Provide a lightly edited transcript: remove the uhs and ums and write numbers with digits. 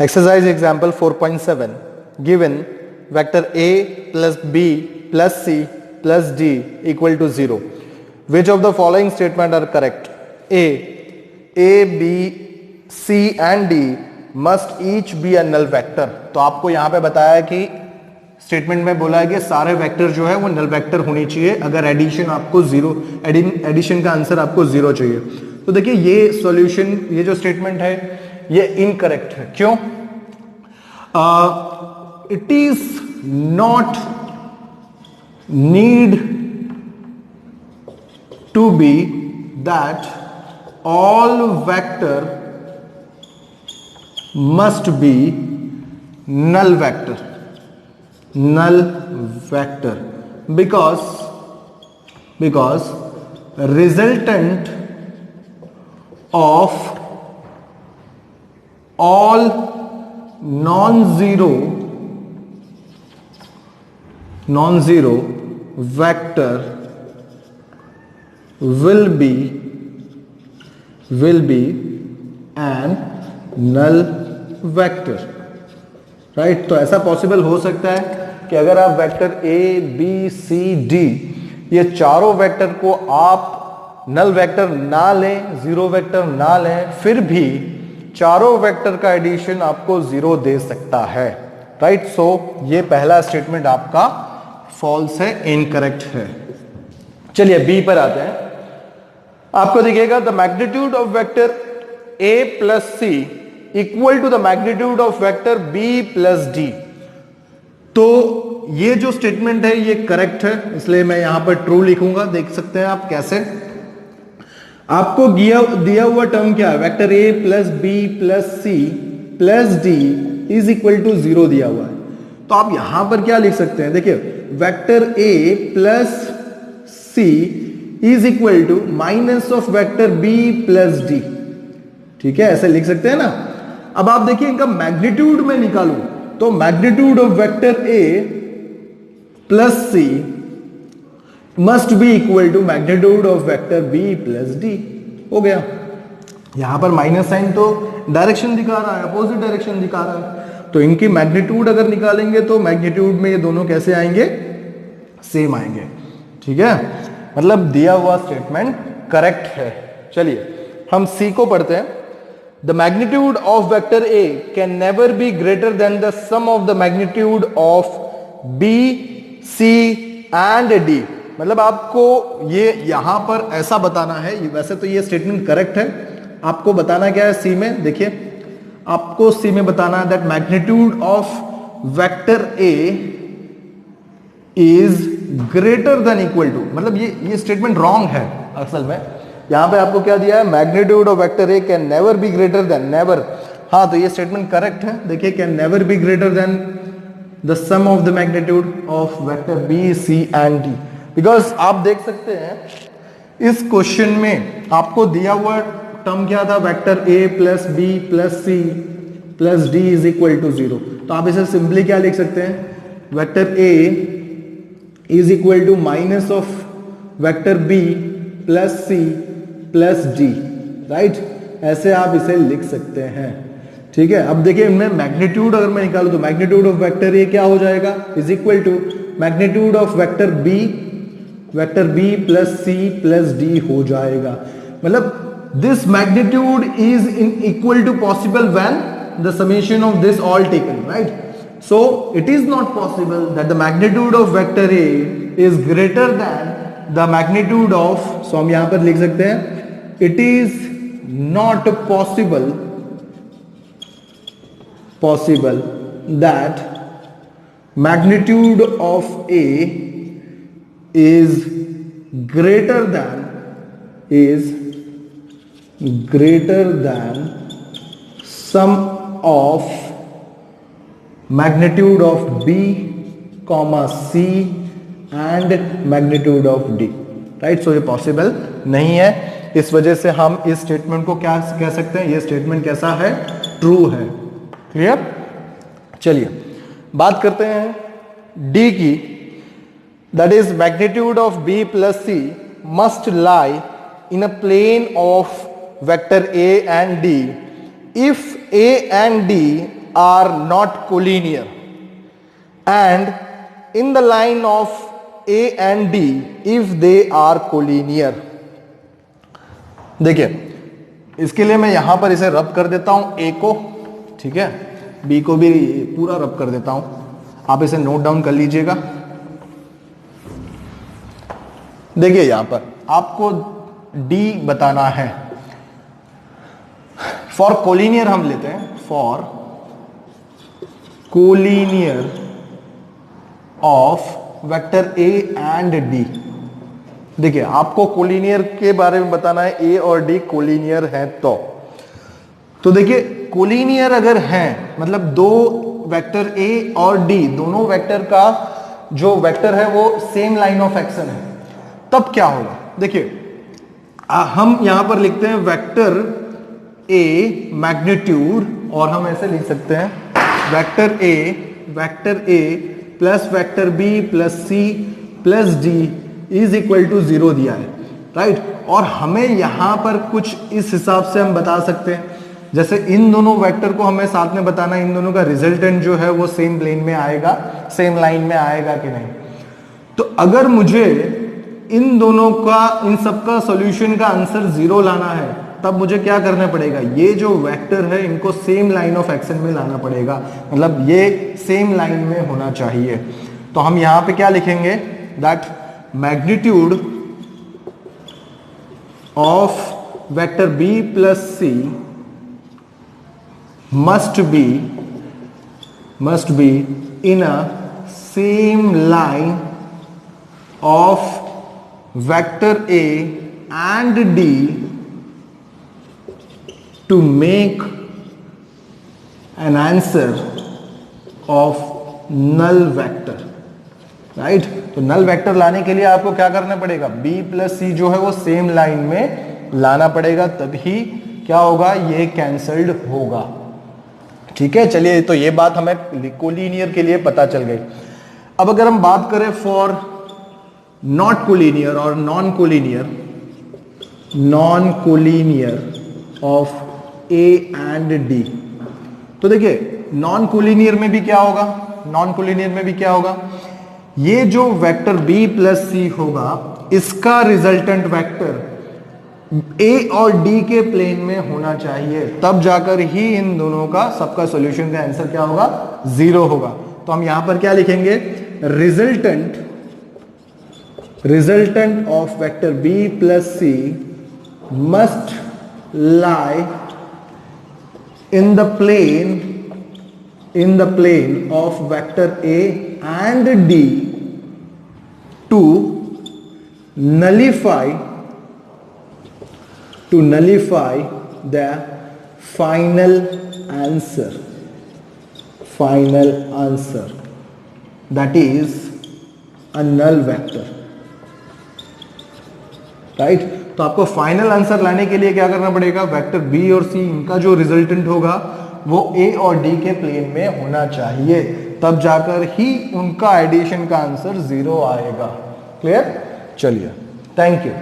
Exercise example 4.7. Given vector A plus B plus C plus D equal to 0. Which of the following statement are correct? A, B, C and D must each be a null vector. तो आपको यहाँ पे बताया है कि statement में बोला है कि सारे वेक्टर जो है वो नल वेक्टर होनी चाहिए अगर एडिशन आपको जीरो, एडिशन का आंसर आपको जीरो चाहिए. तो देखिए ये सॉल्यूशन, ये जो स्टेटमेंट है ये इनकरेक्ट है. क्यों? It is not need to be that all vector must be null vector because resultant of all non-zero vector will be an null vector. Right तो ऐसा पॉसिबल हो सकता है कि अगर आप vector A B C D ये चारों वेक्टर को आप नल वेक्टर ना लें, जीरो वेक्टर ना लें, फिर भी चारों वेक्टर का एडिशन आपको जीरो दे सकता है. राइट सो ये पहला स्टेटमेंट आपका फॉल्स है, इनकरेक्ट है. चलिए बी पर आते हैं. आपको दिखेगा the magnitude of vector A plus C equal to the magnitude of vector B plus D. तो ये जो स्टेटमेंट है ये करेक्ट है, इसलिए मैं यहां पर ट्रू लिखूंगा. देख सकते हैं आप कैसे. आपको दिया हुआ टर्म क्या है? Vector A plus B plus C plus D is equal to zero दिया हुआ है. तो आप यहां पर क्या लिख सकते हैं? देखिए vector A plus C is equal to minus of vector B plus D. ठीक है, ऐसे लिख सकते हैं ना. अब आप देखिए इनका मैग्नीट्यूड में निकालूं तो magnitude of vector A plus C must be equal to magnitude of vector B plus D. हो गया. यहां पर माइनस साइन तो डायरेक्शन दिखा रहा है, अपोजिट डायरेक्शन दिखा रहा है. तो इनकी मैग्नीट्यूड अगर निकालेंगे तो मैग्नीट्यूड में ये दोनों कैसे आएंगे? सेम आएंगे. ठीक है, मतलब दिया हुआ स्टेटमेंट करेक्ट है. चलिए हम सी को पढ़ते हैं. The magnitude of vector A can never be greater than the sum of the magnitude of B, C and D. मतलब आपको ये यहां पर ऐसा बताना है. वैसे तो ये स्टेटमेंट करेक्ट है. आपको बताना क्या है सी में? देखिए आपको सी में बताना है that magnitude of vector A is greater than equal to. मतलब ये स्टेटमेंट रॉन्ग है असल में. यहां पे आपको क्या दिया है? Magnitude of vector A can never be greater than, never. हाँ तो ये स्टेटमेंट करेक्ट है. देखिए can never be greater than the sum of the magnitude of vector B C and D. Because आप देख सकते हैं इस क्वेश्चन में आपको दिया हुआ टर्म क्या था? Vector A plus B plus C plus D is equal to zero. तो आप इसे सिंपली क्या लिख सकते हैं? Vector A is equal to minus of vector B plus C plus D. Right, ऐसे आप इसे लिख सकते हैं. ठीक है, अब देखिए इनमें मैग्नीट्यूड अगर मैं निकालूं तो मैग्नीट्यूड ऑफ वेक्टर ए क्या हो जाएगा? Is equal to magnitude of vector B plus C plus D हो जाएगा. मतलब this magnitude is in equal to possible when the summation of this all taken. Right, so it is not possible that the magnitude of vector A is greater than the magnitude of. So हम यहां पर लिख सकते हैं it is not possible that magnitude of A is greater than sum of magnitude of B, C and magnitude of D. Right, so ये possible नहीं है. इस वजह से हम इस स्टेटमेंट को क्या कह सकते हैं? ये स्टेटमेंट कैसा है? ट्रू है. क्लियर? चलिए बात करते हैं डी की. That is magnitude of B plus C must lie in a plane of vector A and D if A and D are not collinear and in the line of A and D if they are collinear. देखिए इसके लिए मैं यहां पर इसे रब कर देता हूं A को, ठीक है, B को भी पूरा रब कर देता हूं, आप इसे नोट डाउन कर लीजिएगा। देखिए यहां पर आपको D बताना है। फॉर कोलिनियर हम लेते हैं, for collinear of vector A and D। देखिए आपको कोलिनियर के बारे में बताना है, A और D कोलिनियर है तो देखिए कोलिनियर अगर है मतलब दो वेक्टर A और D दोनों वेक्टर का जो वेक्टर है वो सेम लाइन ऑफ एक्शन है, तब क्या होगा। देखिए हम यहां पर लिखते हैं वेक्टर A मैग्नीट्यूड, और हम ऐसे लिख सकते हैं vector A plus vector B plus C plus D is equal to 0 दिया है, राइट। और हमें यहां पर कुछ इस हिसाब से हम बता सकते हैं, जैसे इन दोनों वेक्टर को हमें साथ में बताना है इन दोनों का रिजल्टेंट जो है वो सेम प्लेन में आएगा, सेम लाइन में आएगा कि नहीं। तो अगर मुझे इन दोनों का, इन सबका सॉल्यूशन का आंसर 0 लाना है, तब मुझे क्या करना पड़ेगा, ये जो वेक्टर है इनको सेम लाइन ऑफ एक्शन में लाना पड़ेगा, मतलब ये सेम लाइन में होना चाहिए। तो हम यहां पे क्या लिखेंगे, that magnitude of vector B plus C must be in a same line of vector A and D to make an answer of null vector, right. तो नल वेक्टर लाने के लिए आपको क्या करना पड़ेगा, B प्लस C जो है वो सेम लाइन में लाना पड़ेगा, तभी क्या होगा, ये कैंसल्ड होगा, ठीक है। चलिए तो ये बात हमें कोलिनियर के लिए पता चल गई। अब अगर हम बात करें फॉर नॉट कोलिनियर और non collinear of A and D, तो देखिए नॉन कोलिनियर में भी क्या होगा, ये जो वेक्टर B प्लस C होगा इसका रिजल्टेंट वेक्टर A और D के प्लेन में होना चाहिए, तब जाकर ही इन दोनों का सबका सॉल्यूशन का आंसर क्या होगा, 0 होगा। तो हम यहां पर क्या लिखेंगे, resultant of vector B plus C must lie in the plane of vector A and D to nullify the final answer, that is a null vector, right. तो आपको फाइनल आंसर लाने के लिए क्या करना पड़ेगा, वेक्टर B और C इनका जो रिजल्टेंट होगा वो A और D के प्लेन में होना चाहिए, तब जाकर ही उनका एडिशन का आंसर 0 आएगा। क्लियर, चलिए, थैंक यू।